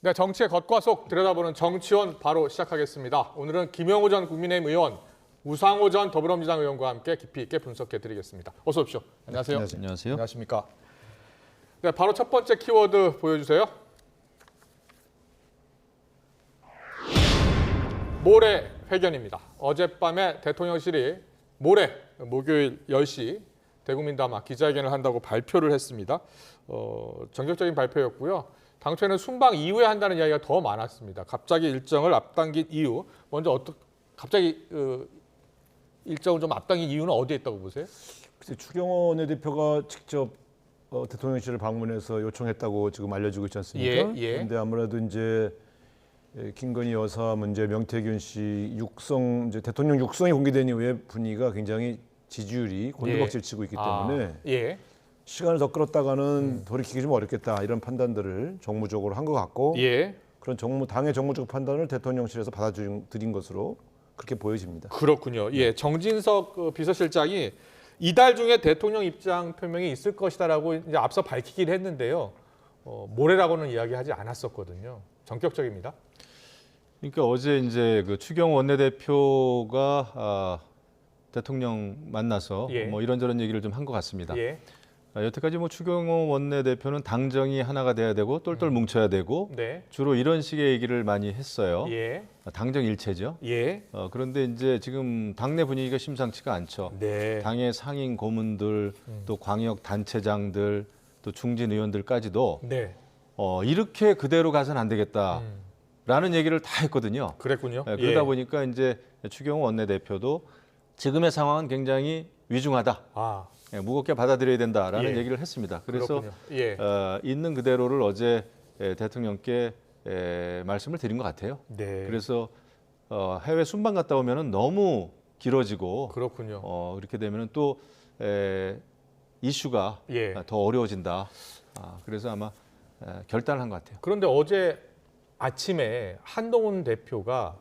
네, 정치의 겉과 속 들여다보는 정치원 바로 시작하겠습니다. 오늘은 김영우 전 국민의힘 의원, 우상호 전 더불어민주당 의원과 함께 깊이 있게 분석해드리겠습니다. 어서 오십시오. 안녕하세요. 안녕하세요. 안녕하십니까. 네, 바로 첫 번째 키워드 보여주세요. 모레 회견입니다. 어젯밤에 대통령실이 모레 목요일 10시 대국민담화 기자회견을 한다고 발표를 했습니다. 전격적인 발표였고요. 당초에는 순방 이후에 한다는 이야기가 더 많았습니다. 갑자기 일정을 앞당긴 이유, 먼저 갑자기 일정을 좀 앞당긴 이유는 어디에 있다고 보세요? 글쎄, 추경호 원내대표가 직접 대통령실을 방문해서 요청했다고 지금 알려지고 있지 않습니까? 예. 그런데 아무래도 이제 김건희 여사 문제, 명태균 씨 육성, 이제 대통령 육성이 공개된 이후에 분위기가 굉장히 지지율이 곤두박질 치고 있기 때문에 시간을 더 끌었다가는 돌이키기 좀 어렵겠다 이런 판단들을 정무적으로 한 것 같고 그런 당의 정무적 판단을 대통령실에서 받아들인 것으로 그렇게 보여집니다. 그렇군요. 예, 정진석 비서실장이 이달 중에 대통령 입장 표명이 있을 것이다라고 이제 앞서 밝히긴 했는데요. 모레라고는 이야기하지 않았었거든요. 전격적입니다. 그러니까 어제 이제 그 추경호 원내대표가 대통령 만나서 뭐 이런저런 얘기를 좀 한 것 같습니다. 여태까지 뭐 추경호 원내대표는 당정이 하나가 돼야 되고 똘똘 뭉쳐야 되고 주로 이런 식의 얘기를 많이 했어요. 당정 일체죠. 그런데 이제 지금 당내 분위기가 심상치가 않죠. 당의 상임 고문들, 또 광역 단체장들, 또 중진 의원들까지도 이렇게 그대로 가서는 안 되겠다라는 얘기를 다 했거든요. 그랬군요. 그러다 보니까 이제 추경호 원내대표도 지금의 상황은 굉장히 위중하다. 무겁게 받아들여야 된다라는 얘기를 했습니다. 그래서 있는 그대로를 어제 대통령께 말씀을 드린 것 같아요. 그래서 해외 순방 갔다 오면은 너무 길어지고 이렇게 되면은 또 이슈가 더 어려워진다. 그래서 아마 결단을 한 것 같아요. 그런데 어제 아침에 한동훈 대표가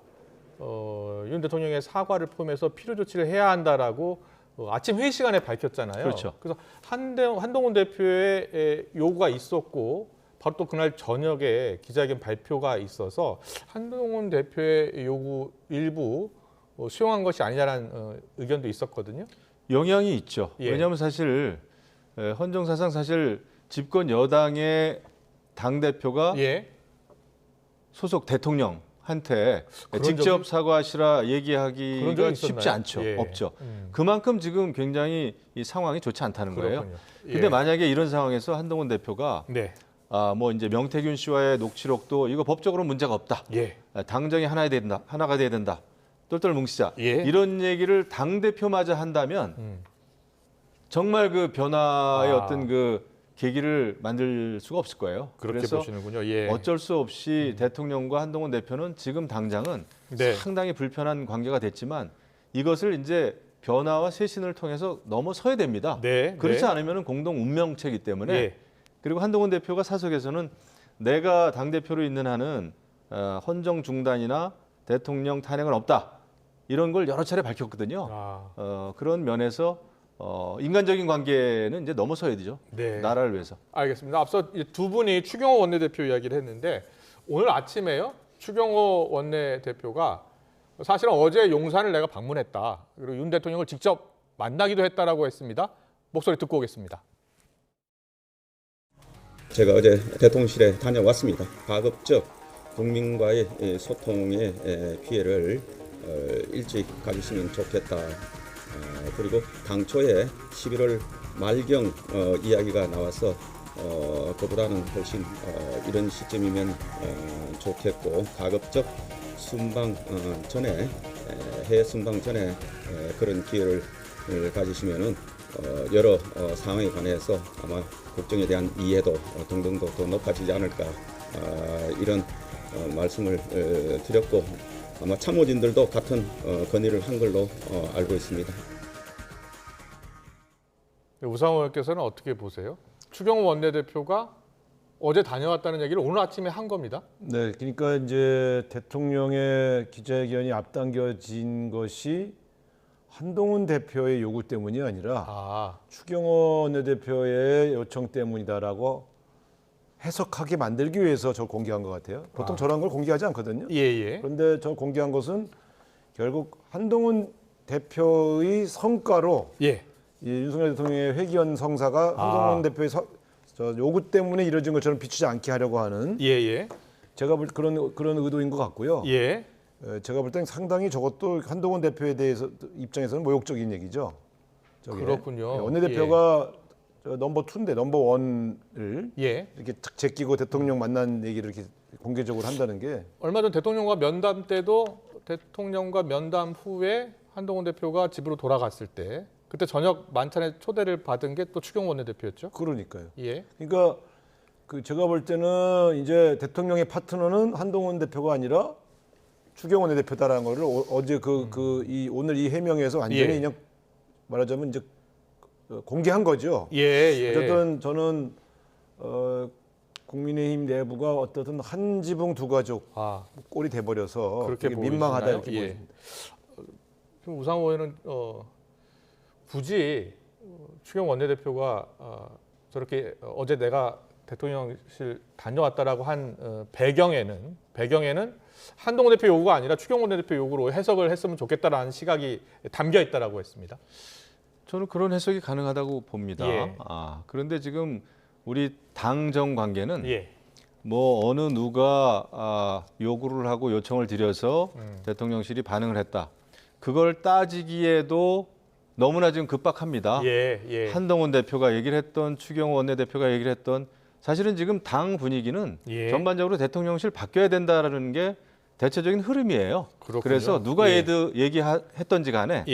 윤 대통령의 사과를 포함해서 필요 조치를 해야 한다라고 아침 회의 시간에 밝혔잖아요. 그렇죠. 그래서 한동훈 대표의 요구가 있었고 바로 또 그날 저녁에 기자회견 발표가 있어서 한동훈 대표의 요구 일부 수용한 것이 아니냐라는 의견도 있었거든요. 영향이 있죠. 왜냐하면 사실 헌정사상 사실 집권 여당의 당 대표가 소속 대통령한테 직접 사과하시라 얘기하기가 쉽지 않죠. 없죠. 그만큼 지금 굉장히 이 상황이 좋지 않다는 거예요. 근데 만약에 이런 상황에서 한동훈 대표가 뭐 이제 명태균 씨와의 녹취록도 이거 법적으로 문제가 없다. 당정이 하나가 돼야 된다. 똘똘 뭉치자. 이런 얘기를 당 대표마저 한다면 정말 그 변화의 어떤 그 계기를 만들 수가 없을 거예요. 그래서 보시는군요. 어쩔 수 없이 대통령과 한동훈 대표는 지금 당장은 상당히 불편한 관계가 됐지만 이것을 이제 변화와 쇄신을 통해서 넘어서야 됩니다. 그렇지 않으면 공동 운명체이기 때문에 그리고 한동훈 대표가 사석에서는 내가 당대표로 있는 한은 헌정 중단이나 대통령 탄핵은 없다. 이런 걸 여러 차례 밝혔거든요. 그런 면에서 인간적인 관계는 이제 넘어서야 되죠. 나라를 위해서. 알겠습니다. 앞서 두 분이 추경호 원내대표 이야기를 했는데 오늘 아침에요. 추경호 원내대표가 사실은 어제 용산을 내가 방문했다. 그리고 윤 대통령을 직접 만나기도 했다라고 했습니다. 목소리 듣고 오겠습니다. 제가 어제 대통령실에 다녀왔습니다. 가급적 국민과의 소통의 기회를 일찍 가지시면 좋겠다. 그리고 당초에 11월 말경 이야기가 나와서 그보다는 훨씬 이런 시점이면 좋겠고 가급적 순방 전에 해외 순방 전에 그런 기회를 가지시면은 여러 상황에 관해서 아마 국정에 대한 이해도 등등도 더 높아지지 않을까 이런 말씀을 드렸고 아마 참모진들도 같은 건의를 한 걸로 알고 있습니다. 우상호 의원께서는 어떻게 보세요? 추경호 원내대표가 어제 다녀왔다는 얘기를 오늘 아침에 한 겁니다. 네, 그러니까 이제 대통령의 기자회견이 앞당겨진 것이 한동훈 대표의 요구 때문이 아니라 추경호 원내대표의 요청 때문이다라고 해석하게 만들기 위해서 저 공개한 것 같아요. 보통 저런 걸 공개하지 않거든요. 예. 그런데 저 공개한 것은 결국 한동훈 대표의 성과로 예. 이 윤석열 대통령의 회견 성사가 한동훈 대표의 저 요구 때문에 이루어진 것처럼 비추지 않게 하려고 하는 예. 제가 볼 그런 의도인 것 같고요. 예. 제가 볼 땐 상당히 저것도 한동훈 대표에 대해서 입장에서는 모욕적인 얘기죠. 저게. 그렇군요. 원내대표가 넘버 2인데 넘버 1을 예. 이렇게 탁 제끼고 대통령 만난 얘기를 이렇게 공개적으로 한다는 게 얼마 전 대통령과 면담 때도 대통령과 면담 후에 한동훈 대표가 집으로 돌아갔을 때 그때 저녁 만찬에 초대를 받은 게 또 추경호 원내대표였죠. 그러니까요. 예. 그러니까 제가 볼 때는 이제 대통령의 파트너는 한동훈 대표가 아니라 추경호 원내대표다라는 거를 어제 오늘 이 해명에서 완전히 그냥 말하자면 이제 공개한 거죠. 예. 어쨌든 저는 국민의힘 내부가 어떻든 한 지붕 두 가족 꼴이 돼버려서 그렇게 민망하다 이렇게 예. 보입니다. 그럼 우상호 의원은 굳이 추경호 원내대표가 저렇게 어제 내가 대통령실 다녀왔다라고 한 배경에는 한동훈 대표 요구가 아니라 추경호 원내대표 요구로 해석을 했으면 좋겠다라는 시각이 담겨 있다라고 했습니다. 저는 그런 해석이 가능하다고 봅니다. 예. 그런데 지금 우리 당정 관계는 예. 뭐 어느 누가 요구를 하고 요청을 드려서 대통령실이 반응을 했다. 그걸 따지기에도 너무나 지금 급박합니다. 예. 한동훈 대표가 얘기를 했던 추경호 원내대표가 얘기를 했던 사실은 지금 당 분위기는 전반적으로 대통령실 바뀌어야 된다라는 게 대체적인 흐름이에요. 그렇군요. 그래서 누가 얘기했던지 간에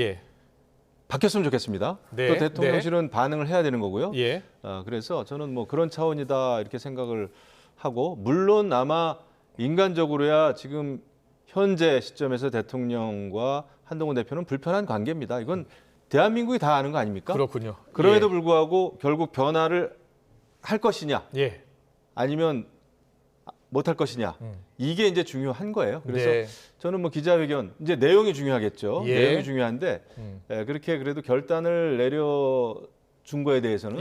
바뀌었으면 좋겠습니다. 네. 또 대통령실은 반응을 해야 되는 거고요. 예. 그래서 저는 뭐 그런 차원이다 이렇게 생각을 하고 물론 아마 인간적으로야 지금 현재 시점에서 대통령과 한동훈 대표는 불편한 관계입니다. 이건 대한민국이 다 아는 거 아닙니까? 그렇군요. 그럼에도 불구하고 결국 변화를 할 것이냐 아니면 못할 것이냐 이게 이제 중요한 거예요. 그래서 저는 뭐 기자회견 이제 내용이 중요하겠죠. 내용이 중요한데 그렇게 그래도 결단을 내려준 거에 대해서는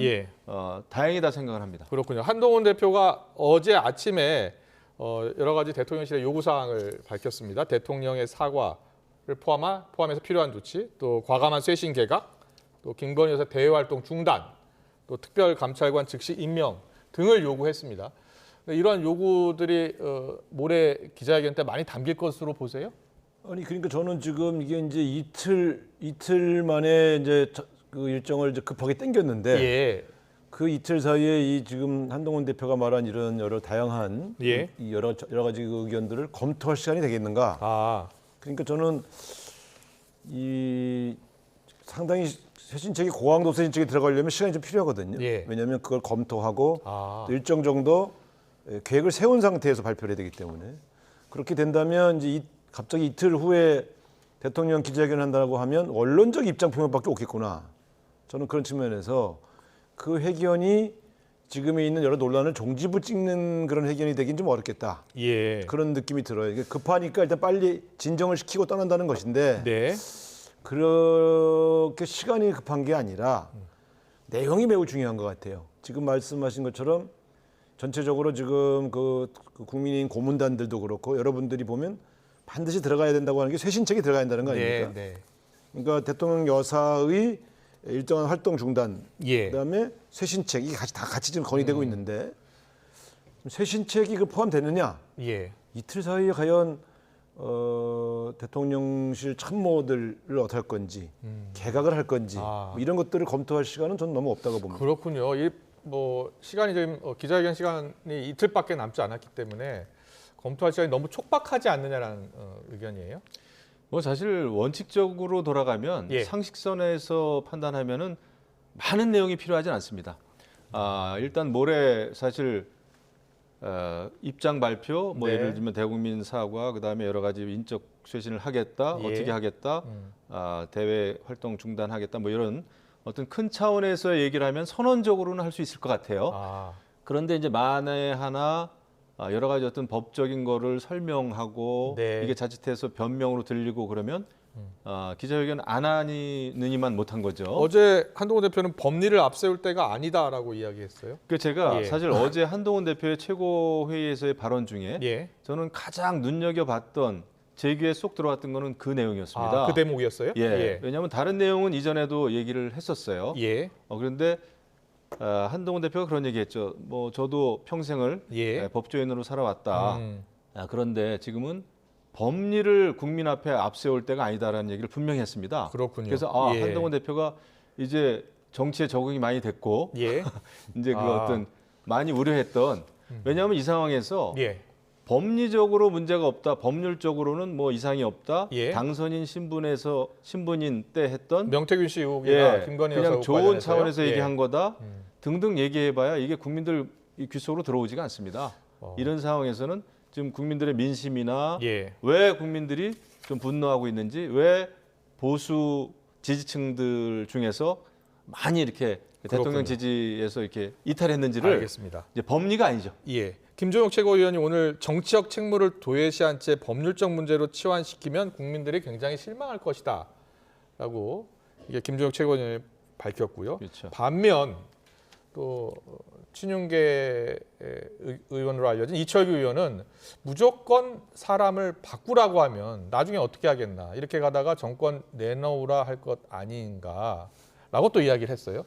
다행이다 생각을 합니다. 그렇군요. 한동훈 대표가 어제 아침에 여러 가지 대통령실의 요구 사항을 밝혔습니다. 대통령의 사과를 포함해서 필요한 조치, 또 과감한 쇄신 개각, 또 김건희 여사 대외 활동 중단, 또 특별감찰관 즉시 임명 등을 요구했습니다. 이러한 요구들이 모레 기자회견 때 많이 담길 것으로 보세요? 아니 그러니까 저는 지금 이게 이제 이틀 만에 이제 그 일정을 이제 급하게 당겼는데 그 이틀 사이에 이 지금 한동훈 대표가 말한 이런 여러 다양한 이 여러 가지 의견들을 검토할 시간이 되겠는가? 그러니까 저는 이 상당히 쇄신책이 고강도 쇄신책이 들어가려면 시간이 좀 필요하거든요. 왜냐하면 그걸 검토하고 또 일정 정도 계획을 세운 상태에서 발표를 해야 되기 때문에 그렇게 된다면 이제 갑자기 이틀 후에 대통령 기자회견을 한다고 하면 원론적 입장 표명밖에 없겠구나. 저는 그런 측면에서 그 회견이 지금에 있는 여러 논란을 종지부 찍는 그런 회견이 되긴 좀 어렵겠다. 그런 느낌이 들어요. 이게 급하니까 일단 빨리 진정을 시키고 떠난다는 것인데 그렇게 시간이 급한 게 아니라 내용이 매우 중요한 것 같아요. 지금 말씀하신 것처럼 전체적으로 지금 그 국민의힘 고문단들도 그렇고 여러분들이 보면 반드시 들어가야 된다고 하는 게 쇄신책이 들어가야 된다는 거 아닙니까? 그러니까 대통령 여사의 일정한 활동 중단, 그다음에 쇄신책 이게 다 같이 지금 건의되고 있는데 쇄신책이 그 포함되느냐? 이틀 사이에 과연 대통령실 참모들을 어떻게 할 건지, 개각을 할 건지 뭐 이런 것들을 검토할 시간은 저는 너무 없다고 봅니다. 그렇군요. 뭐 시간이 지금 기자회견 시간이 이틀밖에 남지 않았기 때문에 검토할 시간이 너무 촉박하지 않느냐라는 의견이에요. 뭐 사실 원칙적으로 돌아가면 상식선에서 판단하면은 많은 내용이 필요하지 않습니다. 일단 모레 사실 입장 발표, 뭐 예를 들면 대국민 사과, 그다음에 여러 가지 인적 쇄신을 하겠다, 어떻게 하겠다, 대외 활동 중단하겠다, 뭐 이런 어떤 큰 차원에서 얘기를 하면 선언적으로는 할 수 있을 것 같아요. 그런데 이제 만에 하나 여러 가지 어떤 법적인 거를 설명하고 이게 자칫해서 변명으로 들리고 그러면 기자회견 안 하느니만 못한 거죠. 어제 한동훈 대표는 법리를 앞세울 때가 아니다라고 이야기했어요. 그 제가 예. 사실 어제 한동훈 대표의 최고회의에서의 발언 중에 예. 저는 가장 눈여겨봤던 제 귀에 쏙 들어왔던 거는 그 내용이었습니다. 그 대목이었어요? 예. 왜냐하면 다른 내용은 이전에도 얘기를 했었어요. 예. 그런데 한동훈 대표가 그런 얘기했죠. 뭐 저도 평생을 예. 법조인으로 살아왔다. 그런데 지금은 법리를 국민 앞에 앞세울 때가 아니다라는 얘기를 분명히 했습니다. 그렇군요. 그래서 예. 한동훈 대표가 이제 정치에 적응이 많이 됐고 예. 이제 그 어떤 많이 우려했던 왜냐하면 이 상황에서 예. 법리적으로 문제가 없다, 법률적으로는 뭐 이상이 없다. 예. 당선인 신분인 때 했던 명태균 씨 의혹이나 예, 김건희 여사 그냥 의혹 좋은 관련해서요? 차원에서 예. 얘기한 거다 등등 얘기해봐야 이게 국민들 귀 속으로 들어오지가 않습니다. 이런 상황에서는 지금 국민들의 민심이나 예. 왜 국민들이 좀 분노하고 있는지, 왜 보수 지지층들 중에서 많이 이렇게 대통령 지지에서 이렇게 이탈했는지를 알겠습니다. 이제 법리가 아니죠. 예. 김종혁 최고위원이 오늘 정치적 책무를 도외시한 채 법률적 문제로 치환시키면 국민들이 굉장히 실망할 것이다라고 이게 김종혁 최고위원이 밝혔고요. 그렇죠. 반면 또 친윤계 의원으로 알려진 이철규 의원은 무조건 사람을 바꾸라고 하면 나중에 어떻게 하겠나 이렇게 가다가 정권 내놓으라 할 것 아닌가라고 또 이야기를 했어요.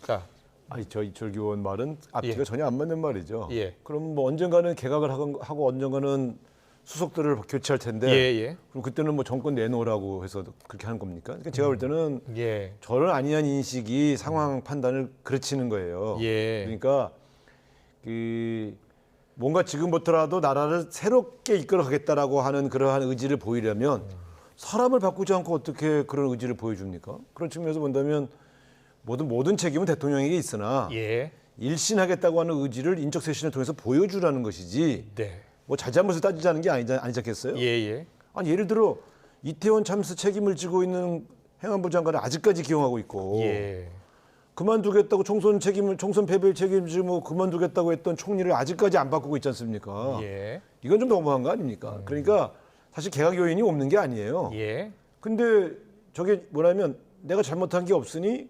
자, 아니 저 이철규 의원 말은 앞뒤가 예. 전혀 안 맞는 말이죠. 예. 그럼 뭐 언젠가는 개각을 하고 언젠가는 수석들을 교체할 텐데 예. 그럼 그때는 뭐 정권 내놓으라고 해서 그렇게 하는 겁니까? 그러니까 제가 볼 때는 예. 저를 아니한 인식이 상황 판단을 그르치는 거예요. 예. 그러니까 그 뭔가 지금부터라도 나라를 새롭게 이끌어가겠다라고 하는 그러한 의지를 보이려면 사람을 바꾸지 않고 어떻게 그런 의지를 보여줍니까? 그런 측면에서 본다면 모든 책임은 대통령에게 있으나 예. 일신하겠다고 하는 의지를 인적 쇄신을 통해서 보여주라는 것이지 네. 뭐 잘잘못을 따지자는 게 아니지 않겠어요? 예. 아니 예를 들어 이태원 참사 책임을 지고 있는 행안부 장관을 아직까지 기용하고 있고 예. 그만두겠다고 총선 패배의 책임을 지고 그만두겠다고 했던 총리를 아직까지 안 바꾸고 있지 않습니까? 예. 이건 좀 너무한 거 아닙니까? 그러니까 사실 개각 요인이 없는 게 아니에요. 예. 근데 저게 뭐냐면 내가 잘못한 게 없으니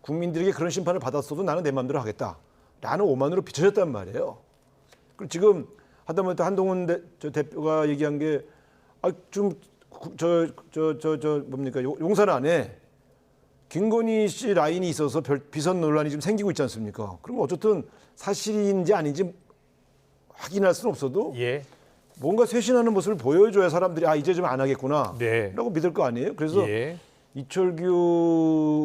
국민들에게 그런 심판을 받았어도 나는 내 마음대로 하겠다라는 오만으로 비춰졌단 말이에요. 그리고 지금 하다못해 한동훈 대표가 얘기한 게 뭡니까 용산 안에 김건희 씨 라인이 있어서 비선 논란이 좀 생기고 있지 않습니까? 그럼 어쨌든 사실인지 아닌지 확인할 수는 없어도 예. 뭔가 쇄신하는 모습을 보여줘야 사람들이 이제 좀 안 하겠구나 네. 라고 믿을 거 아니에요? 그래서 예. 이철규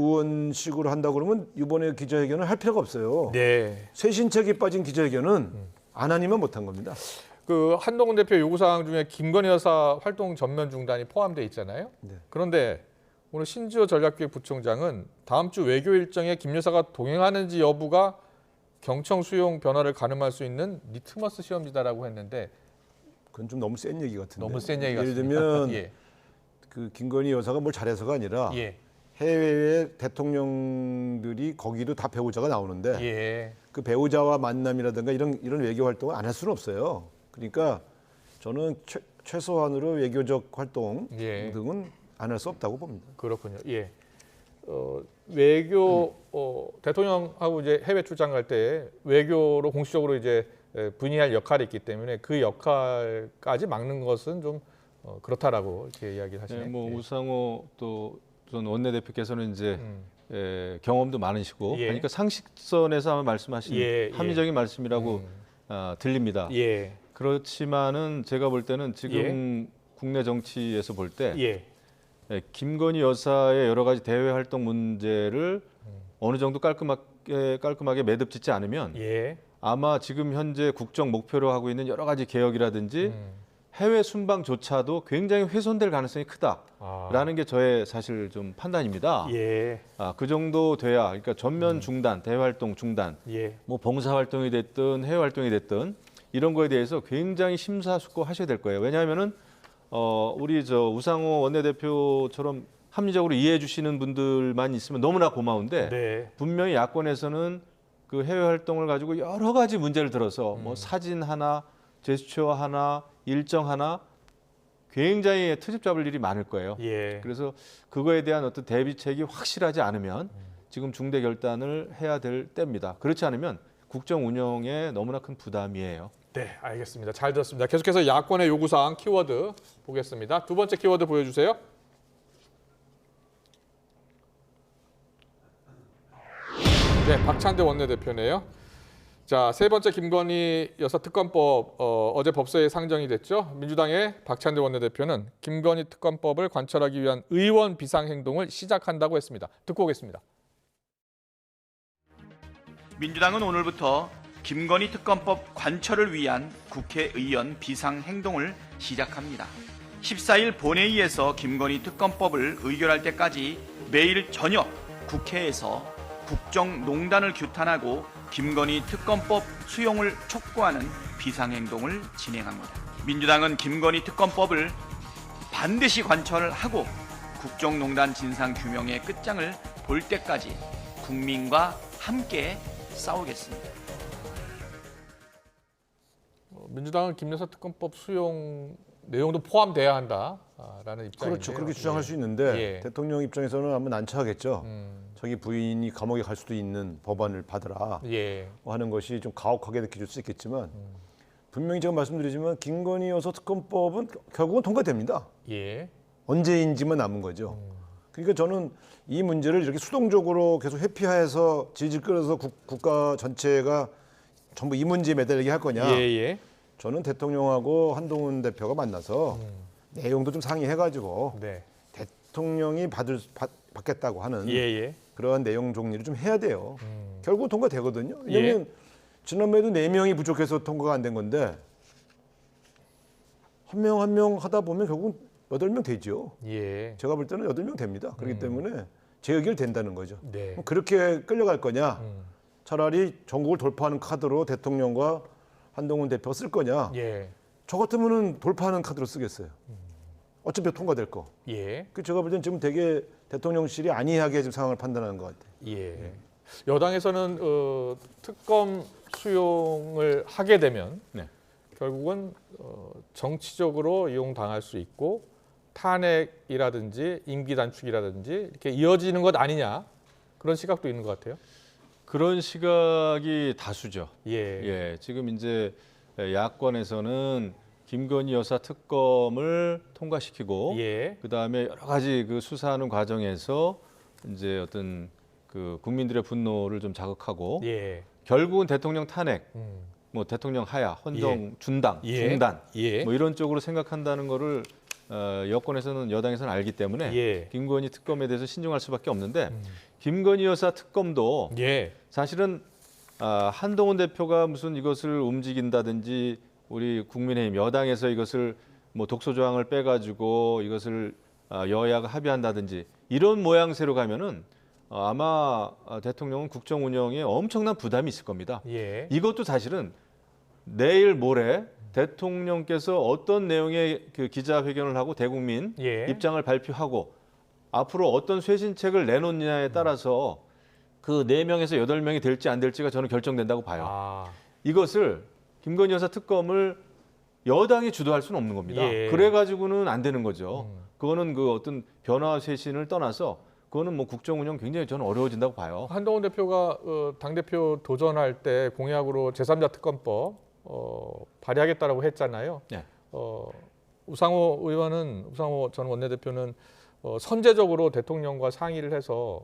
의원식으로 한다 그러면 이번에 기자회견을 할 필요가 없어요. 네. 쇄신책이 빠진 기자회견은 안 하니만 못한 겁니다. 그 한동훈 대표 요구사항 중에 김건희 여사 활동 전면 중단이 포함되어 있잖아요. 네. 그런데 오늘 신지호 전략기획부총장은 다음 주 외교 일정에 김 여사가 동행하는지 여부가 경청 수용 변화를 가늠할 수 있는 리트머스 시험지다라고 했는데 그건 좀 너무 센 얘기 같은데. 너무 센 얘기 예를 같습니다. 들면 예. 그 김건희 여사가 뭘 잘해서가 아니라 예. 해외의 대통령들이 거기도 다 배우자가 나오는데 예. 그 배우자와 만남이라든가 이런 외교 활동을 안 할 수는 없어요. 그러니까 저는 최소한으로 외교적 활동 예. 등은 안 할 수 없다고 봅니다. 그렇군요. 예. 외교 대통령하고 이제 해외 출장 갈 때 외교로 공식적으로 이제 분이할 역할이 있기 때문에 그 역할까지 막는 것은 좀 그렇다라고 이렇게 이야기를 하시네요. 네, 뭐 예. 우상호 또 전 원내대표께서는 이제 경험도 많으시고 예. 그러니까 상식선에서 아마 말씀하신 예. 합리적인 말씀이라고 들립니다. 예. 그렇지만은 제가 볼 때는 지금 국내 정치에서 볼 때 예. 김건희 여사의 여러 가지 대외 활동 문제를 어느 정도 깔끔하게 매듭짓지 않으면 예. 아마 지금 현재 국정 목표로 하고 있는 여러 가지 개혁이라든지 해외 순방조차도 굉장히 훼손될 가능성이 크다라는 게 저의 사실 좀 판단입니다. 예. 그 정도 돼야 그러니까 전면 중단, 대외 활동 중단, 예. 뭐 봉사 활동이 됐든 해외 활동이 됐든 이런 거에 대해서 굉장히 심사숙고하셔야 될 거예요. 왜냐하면은 우리 우상호 원내대표처럼 합리적으로 이해해 주시는 분들만 있으면 너무나 고마운데 네. 분명히 야권에서는 그 해외 활동을 가지고 여러 가지 문제를 들어서 뭐 사진 하나, 제스처 하나, 일정 하나 굉장히 트집 잡을 일이 많을 거예요. 예. 그래서 그거에 대한 어떤 대비책이 확실하지 않으면 지금 중대 결단을 해야 될 때입니다. 그렇지 않으면 국정 운영에 너무나 큰 부담이에요. 네, 알겠습니다. 잘 들었습니다. 계속해서 야권의 요구사항 키워드 보겠습니다. 두 번째 키워드 보여주세요. 네, 박찬대 원내대표네요. 자, 세 번째 김건희 여사 특검법 어제 법사위에 상정이 됐죠. 민주당의 박찬대 원내대표는 김건희 특검법을 관철하기 위한 의원 비상행동을 시작한다고 했습니다. 듣고 오겠습니다. 민주당은 오늘부터 김건희 특검법 관철을 위한 국회의원 비상행동을 시작합니다. 14일 본회의에서 김건희 특검법을 의결할 때까지 매일 저녁 국회에서 국정농단을 규탄하고 김건희 특검법 수용을 촉구하는 비상행동을 진행합니다. 민주당은 김건희 특검법을 반드시 관철하고 국정농단 진상규명의 끝장을 볼 때까지 국민과 함께 싸우겠습니다. 민주당은 김 여사 특검법 수용 내용도 포함돼야 한다라는 입장인데요. 그렇죠. 그렇게 주장할 수 있는데 예. 대통령 입장에서는 아마 난처하겠죠. 자기 부인이 감옥에 갈 수도 있는 법안을 받으라 예. 하는 것이 좀 가혹하게 느껴질 수 있겠지만 분명히 제가 말씀드리지만 김건희 여사 특검법은 결국은 통과됩니다. 예. 언제인지만 남은 거죠. 그러니까 저는 이 문제를 이렇게 수동적으로 계속 회피해서 질질 끌어서 국가 전체가 전부 이 문제에 매달리게 할 거냐. 예. 저는 대통령하고 한동훈 대표가 만나서 내용도 좀 상의해가지고 네. 대통령이 받겠다고 하는 예. 그러한 내용 정리를 좀 해야 돼요. 결국 통과되거든요. 왜냐하면 지난번에도 4명이 부족해서 통과가 안 된 건데 한 명 한 명 하다 보면 결국은 8명 되죠. 예. 제가 볼 때는 8명 됩니다. 그렇기 때문에 재의결 된다는 거죠. 네. 그렇게 끌려갈 거냐? 차라리 전국을 돌파하는 카드로 대통령과 한동훈 대표가 쓸 거냐? 예. 저 같으면은 돌파하는 카드로 쓰겠어요. 어차피 통과될 거. 예. 그 제가 볼 때는 지금 되게 대통령실이 안이하게 지금 상황을 판단하는 것 같아요. 예. 여당에서는 특검 수용을 하게 되면 네. 결국은 정치적으로 이용당할 수 있고 탄핵이라든지 임기 단축이라든지 이렇게 이어지는 것 아니냐 그런 시각도 있는 것 같아요. 그런 시각이 다수죠. 예. 지금 이제 야권에서는 김건희 여사 특검을 통과시키고 예. 그다음에 여러 가지 그 수사하는 과정에서 이제 어떤 그 국민들의 분노를 좀 자극하고 예. 결국은 대통령 탄핵, 뭐 대통령 하야, 헌정 중단, 뭐 이런 쪽으로 생각한다는 거를 여권에서는 여당에서는 알기 때문에 김건희 특검에 대해서 신중할 수밖에 없는데 김건희 여사 특검도 사실은 한동훈 대표가 무슨 이것을 움직인다든지 우리 국민의힘 여당에서 이것을 뭐 독소 조항을 빼가지고 이것을 여야가 합의한다든지 이런 모양새로 가면은 아마 대통령은 국정 운영에 엄청난 부담이 있을 겁니다. 이것도 사실은 내일 모레 대통령께서 어떤 내용의 그 기자회견을 하고 대국민 입장을 발표하고 앞으로 어떤 쇄신책을 내놓느냐에 따라서 그 4명에서 8명이 될지 안 될지가 저는 결정된다고 봐요. 이것을 김건희 여사 특검을 여당이 주도할 수는 없는 겁니다. 그래가지고는 안 되는 거죠. 그거는 그 어떤 변화 쇄신을 떠나서 그거는 뭐 국정 운영 굉장히 저는 어려워진다고 봐요. 한동훈 대표가 당대표 도전할 때 공약으로 제3자 특검법 발의하겠다라고 했잖아요. 네. 우상호 전 원내대표는 선제적으로 대통령과 상의를 해서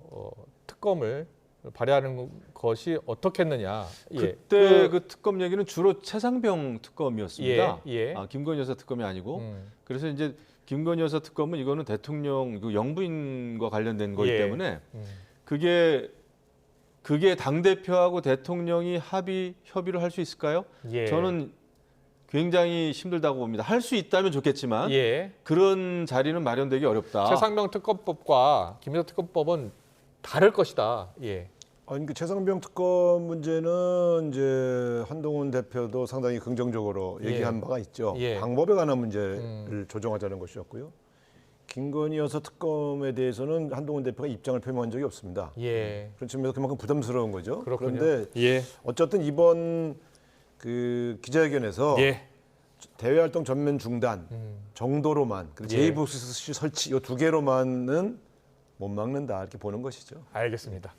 특검을 발의하는 것이 어떻겠느냐. 그때 그 특검 얘기는 주로 최상병 특검이었습니다. 예. 김건희 여사 특검이 아니고. 그래서 이제 김건희 여사 특검은 이거는 대통령 그 영부인과 관련된 거기 때문에 그게 당 대표하고 대통령이 협의를 할 수 있을까요? 저는 굉장히 힘들다고 봅니다. 할 수 있다면 좋겠지만 그런 자리는 마련되기 어렵다. 최상병 특검법과 김여사 특검법은 다를 것이다. 아니 그 최상병 특검 문제는 이제 한동훈 대표도 상당히 긍정적으로 얘기한 바가 있죠. 방법에 관한 문제를 조정하자는 것이었고요. 김건희 여사 특검에 대해서는 한동훈 대표가 입장을 표명한 적이 없습니다. 그런 측면에서 그만큼 부담스러운 거죠. 그렇군요. 그런데 어쨌든 이번 그 기자회견에서 대외 활동 전면 중단 정도로만 그리고 제2보수 설치 이 두 개로만은 못 막는다 이렇게 보는 것이죠. 알겠습니다.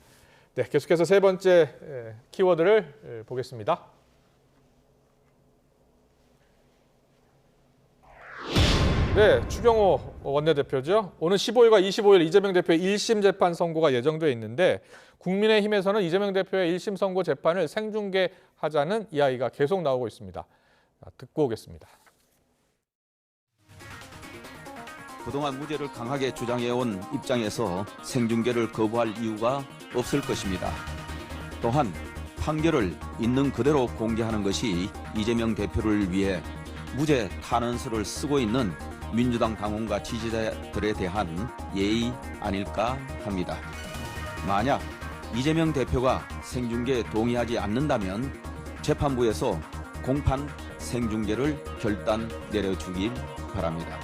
네, 계속해서 세 번째 키워드를 보겠습니다. 네, 추경호 원내대표죠. 오는 15일과 25일 이재명 대표의 1심 재판 선고가 예정돼 있는데 국민의힘에서는 이재명 대표의 1심 선고 재판을 생중계하자는 이야기가 계속 나오고 있습니다. 듣고 오겠습니다. 그동안 무죄를 강하게 주장해온 입장에서 생중계를 거부할 이유가 없을 것입니다. 또한 판결을 있는 그대로 공개하는 것이 이재명 대표를 위해 무죄 탄원서를 쓰고 있는 민주당 당원과 지지자들에 대한 예의 아닐까 합니다. 만약 이재명 대표가 생중계에 동의하지 않는다면 재판부에서 공판 생중계를 결단 내려주길 바랍니다.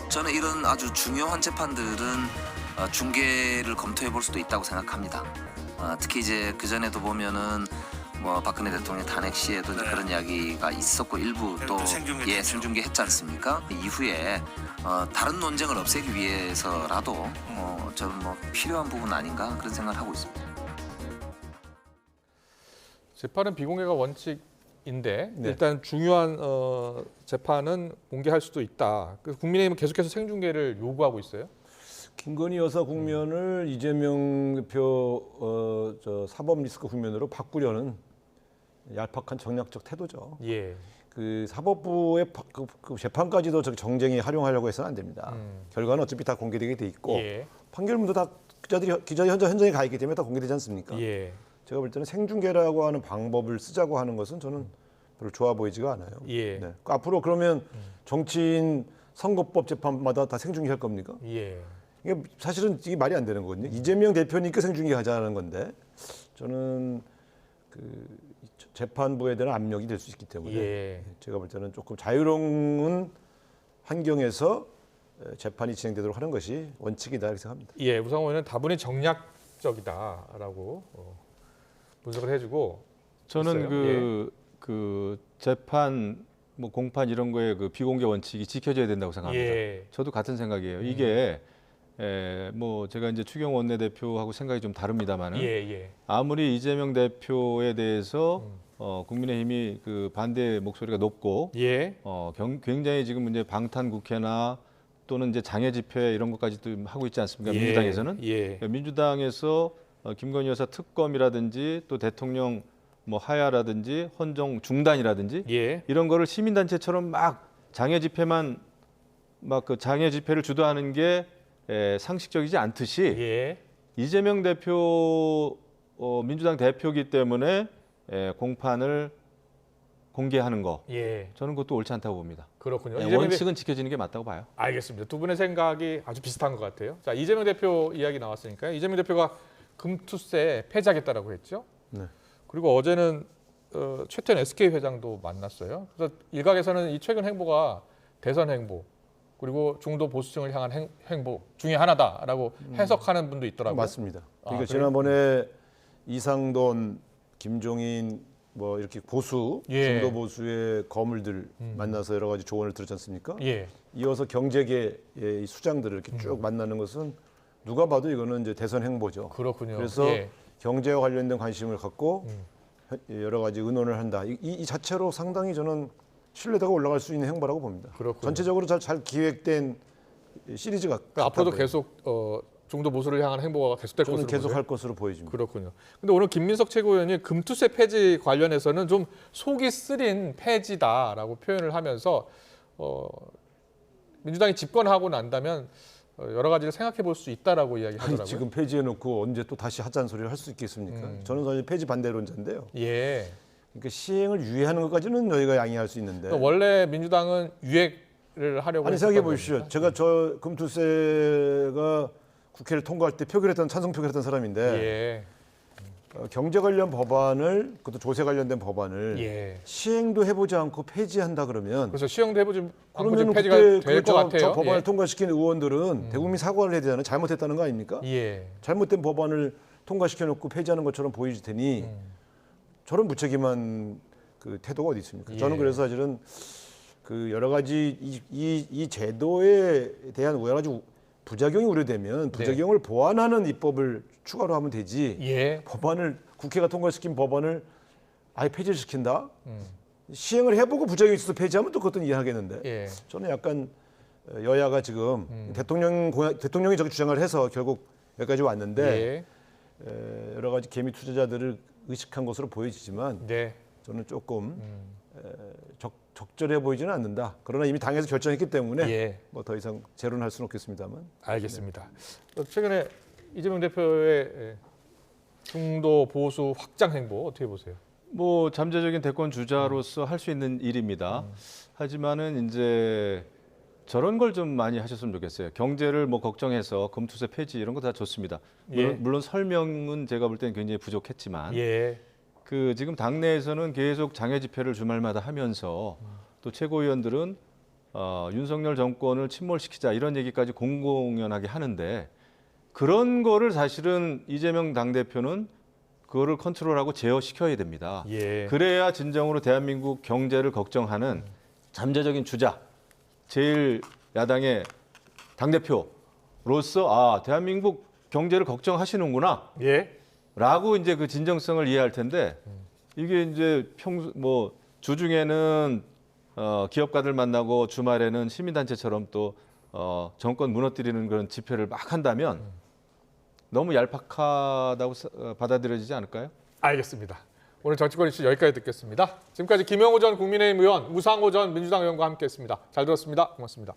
저는 이런 아주 중요한 재판들은 중계를 검토해 볼 수도 있다고 생각합니다. 특히 이제 그 전에도 보면은 뭐 박근혜 대통령 탄핵 시에도 이제 그런 이야기가 있었고 일부 또 생중계 했지 않습니까? 이후에 다른 논쟁을 없애기 위해서라도 저는 뭐 필요한 부분 아닌가 그런 생각을 하고 있습니다. 재판은 비공개가 원칙인데 일단 중요한 재판은 공개할 수도 있다. 그래서 국민의힘은 계속해서 생중계를 요구하고 있어요. 김건희 여사 국면을 이재명 대표 사법 리스크 국면으로 바꾸려는 얄팍한 정략적 태도죠. 예. 그 사법부의 그 재판까지도 정쟁에 활용하려고 해서는 안 됩니다. 결과는 어차피 다 공개되게 돼 있고 판결문도 다 기자들이 현장에 가 있기 때문에 다 공개되지 않습니까? 제가 볼 때는 생중계라고 하는 방법을 쓰자고 하는 것은 저는 별로 좋아 보이지가 않아요. 네. 앞으로 그러면 정치인 선거법 재판마다 다 생중계할 겁니까? 이게 사실은 이게 말이 안 되는 거거든요. 이재명 대표니까 생중계 하자는 건데 저는 그 재판부에 대한 압력이 될 수 있기 때문에 제가 볼 때는 조금 자유로운 환경에서 재판이 진행되도록 하는 것이 원칙이다 이렇게 생각합니다. 우상호 의원은 다분히 정략적이다라고 분석을 해주고 저는 그 재판 뭐 공판 이런 거에 그 비공개 원칙이 지켜져야 된다고 생각합니다. 저도 같은 생각이에요. 이게 뭐 제가 이제 추경호 원내대표하고 생각이 좀 다릅니다만은 아무리 이재명 대표에 대해서 국민의힘이 그 반대 목소리가 높고 굉장히 지금 이제 방탄 국회나 또는 이제 장애 집회 이런 것까지도 하고 있지 않습니까? 민주당에서는 민주당에서 김건희 여사 특검이라든지 또 대통령 뭐 하야라든지 헌정 중단이라든지 이런 거를 시민단체처럼 막 장애 집회만 막 그 장애 집회를 주도하는 게 상식적이지 않듯이 이재명 대표 민주당 대표이기 때문에 공판을 공개하는 거 저는 그것도 옳지 않다고 봅니다. 그렇군요. 원칙은 지켜지는 게 맞다고 봐요. 알겠습니다. 두 분의 생각이 아주 비슷한 것 같아요. 자, 이재명 대표 이야기 나왔으니까요. 이재명 대표가 금투세 폐지하겠다라고 했죠. 그리고 어제는 최태원 SK 회장도 만났어요. 그래서 일각에서는 이 최근 행보가 대선 행보 그리고 중도 보수층을 향한 행보 중에 하나다라고 해석하는 분도 있더라고요. 맞습니다. 그러니까 지난번에 이상돈, 김종인 뭐 이렇게 보수, 중도 보수의 거물들 만나서 여러 가지 조언을 들었지 않습니까? 이어서 경제계의 수장들을 이렇게 쭉 만나는 것은 누가 봐도 이거는 이제 대선 행보죠. 그렇군요. 그래서 경제와 관련된 관심을 갖고 여러 가지 의논을 한다. 이 자체로 상당히 저는 신뢰도가 올라갈 수 있는 행보라고 봅니다. 그렇군요. 전체적으로 잘 기획된 시리즈가 앞으로도 계속 중도 보수를 향한 행보가 계속될 것으로 계속 할 것으로 보여집니다. 그렇군요. 근데 오늘 김민석 최고위원이 금투세 폐지 관련해서는 좀 속이 쓰린 폐지다라고 표현을 하면서 민주당이 집권하고 난다면 여러 가지를 생각해 볼 수 있다라고 이야기하더라고요. 지금 폐지해놓고 언제 또 다시 하자는 소리를 할 수 있겠습니까? 저는 사실 폐지 반대론자인데요. 그러니까 시행을 유예하는 것까지는 저희가 양해할 수 있는데 원래 민주당은 유예를 하려고 생각해 보십시오. 제가 저 금투세가 국회를 통과할 때 찬성 표결했던 사람인데 경제 관련 법안을 그것도 조세 관련된 법안을 시행도 해보지 않고 폐지한다 그러면 그래서 시행도 해보지 않고 그러면 폐지가 될 것 같아요. 저 법안을 통과시킨 의원들은 대국민 사과를 해야 되잖아요. 잘못했다는 거 아닙니까? 잘못된 법안을 통과시켜놓고 폐지하는 것처럼 보이지 테니 저런 무책임한 그 태도가 어디 있습니까? 예. 저는 그래서 사실은 그 여러 가지 이 제도에 대한 여러 가지 부작용이 우려되면 부작용을 보완하는 입법을 추가로 하면 되지. 예. 법안을 국회가 통과시킨 법안을 아예 폐지를 시킨다. 시행을 해보고 부작용이 있어서 폐지하면 또 그것도 이해하겠는데. 예. 저는 약간 여야가 지금 대통령이 저기 주장을 해서 결국 여기까지 왔는데 예. 여러 가지 개미 투자자들을 의식한 것으로 보여지지만 네. 저는 조금 적절해 보이지는 않는다. 그러나 이미 당에서 결정했기 때문에 예. 뭐 더 이상 재론할 수는 없겠습니다만. 알겠습니다. 최근에 이재명 대표의 중도 보수 확장 행보 어떻게 보세요? 뭐 잠재적인 대권 주자로서 할 수 있는 일입니다. 하지만은 이제 저런 걸 좀 많이 하셨으면 좋겠어요. 경제를 뭐 걱정해서 금투세 폐지 이런 거 다 좋습니다. 물론 설명은 제가 볼 때는 굉장히 부족했지만 예. 그 지금 당내에서는 계속 장외 집회를 주말마다 하면서 또 최고위원들은 윤석열 정권을 침몰시키자 이런 얘기까지 공공연하게 하는데 그런 거를 사실은 이재명 당대표는 그거를 컨트롤하고 제어시켜야 됩니다. 예. 그래야 진정으로 대한민국 경제를 걱정하는 잠재적인 주자, 제일 야당의 당대표로서 대한민국 경제를 걱정하시는구나. 예. 라고 이제 그 진정성을 이해할 텐데 이게 이제 주중에는 기업가들 만나고 주말에는 시민단체처럼 또 정권 무너뜨리는 그런 집회를 막 한다면 너무 얄팍하다고 받아들여지지 않을까요? 알겠습니다. 오늘 정치권 이슈 여기까지 듣겠습니다. 지금까지 김영호 전 국민의힘 의원, 우상호 전 민주당 의원과 함께했습니다. 잘 들었습니다. 고맙습니다.